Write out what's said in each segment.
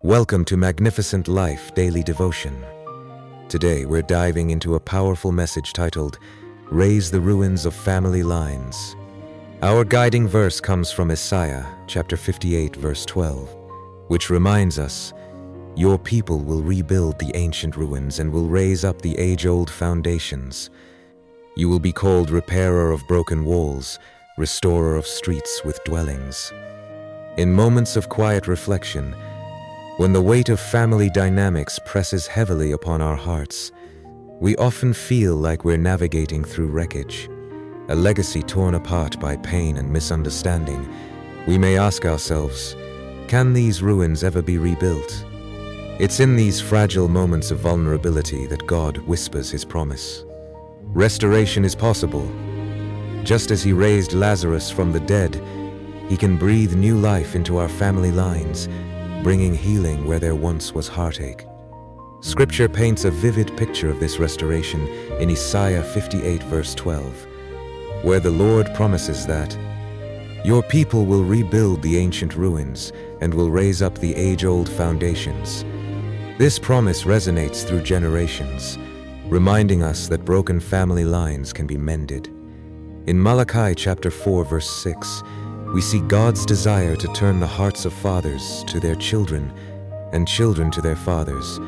Welcome to Magnificent Life Daily Devotion. Today we're diving into a powerful message titled, Raise the Ruins of Family Lines. Our guiding verse comes from Isaiah chapter 58 verse 12, which reminds us, Your people will rebuild the ancient ruins and will raise up the age-old foundations. You will be called repairer of broken walls, restorer of streets with dwellings. In moments of quiet reflection, when the weight of family dynamics presses heavily upon our hearts, we often feel like we're navigating through wreckage, a legacy torn apart by pain and misunderstanding. We may ask ourselves, can these ruins ever be rebuilt? It's in these fragile moments of vulnerability that God whispers His promise. Restoration is possible. Just as He raised Lazarus from the dead, He can breathe new life into our family lines, bringing healing where there once was heartache. Scripture paints a vivid picture of this restoration in Isaiah 58 verse 12, where the Lord promises that, Your people will rebuild the ancient ruins and will raise up the age-old foundations. This promise resonates through generations, reminding us that broken family lines can be mended. In Malachi chapter 4 verse 6, we see God's desire to turn the hearts of fathers to their children and children to their fathers,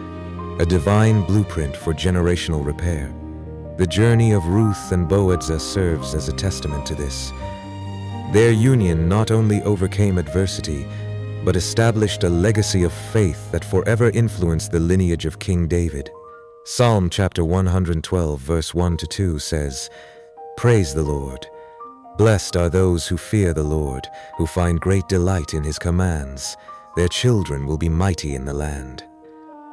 a divine blueprint for generational repair. The journey of Ruth and Boaz serves as a testament to this. Their union not only overcame adversity, but established a legacy of faith that forever influenced the lineage of King David. Psalm chapter 112 verse 1-2 says, Praise the Lord. Blessed are those who fear the Lord, who find great delight in His commands. Their children will be mighty in the land.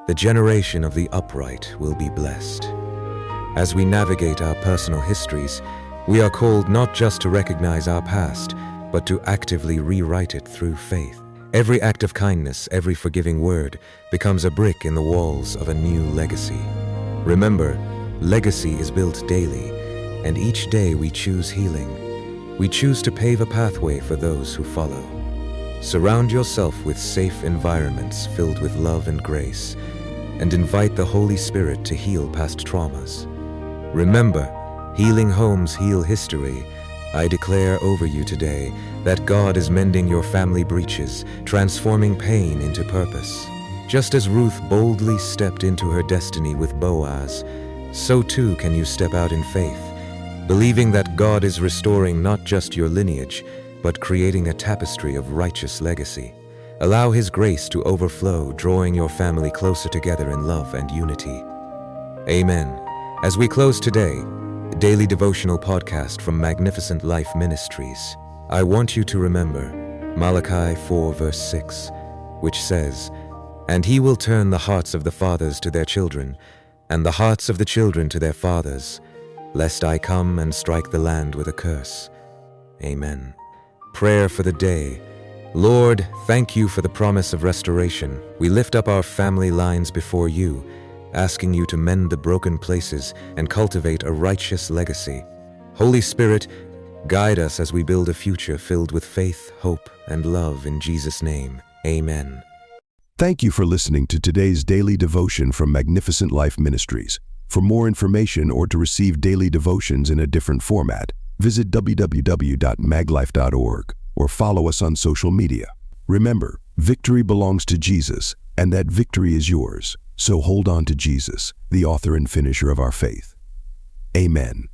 The generation of the upright will be blessed. As we navigate our personal histories, we are called not just to recognize our past, but to actively rewrite it through faith. Every act of kindness, every forgiving word, becomes a brick in the walls of a new legacy. Remember, legacy is built daily, and each day we choose healing. We choose to pave a pathway for those who follow. Surround yourself with safe environments filled with love and grace, and invite the Holy Spirit to heal past traumas. Remember, healing homes heal history. I declare over you today that God is mending your family breaches, transforming pain into purpose. Just as Ruth boldly stepped into her destiny with Boaz, so too can you step out in faith, believing that God is restoring not just your lineage, but creating a tapestry of righteous legacy. Allow His grace to overflow, drawing your family closer together in love and unity. Amen. As we close today, Daily Devotional Podcast from Magnificent Life Ministries, I want you to remember Malachi 4 verse 6, which says, And He will turn the hearts of the fathers to their children, and the hearts of the children to their fathers, lest I come and strike the land with a curse. Amen. Prayer for the day. Lord, thank You for the promise of restoration. We lift up our family lines before You, asking You to mend the broken places and cultivate a righteous legacy. Holy Spirit, guide us as we build a future filled with faith, hope, and love in Jesus' name. Amen. Thank you for listening to today's daily devotion from Magnificent Life Ministries. For more information or to receive daily devotions in a different format, visit www.maglife.org or follow us on social media. Remember, victory belongs to Jesus, and that victory is yours. So hold on to Jesus, the author and finisher of our faith. Amen.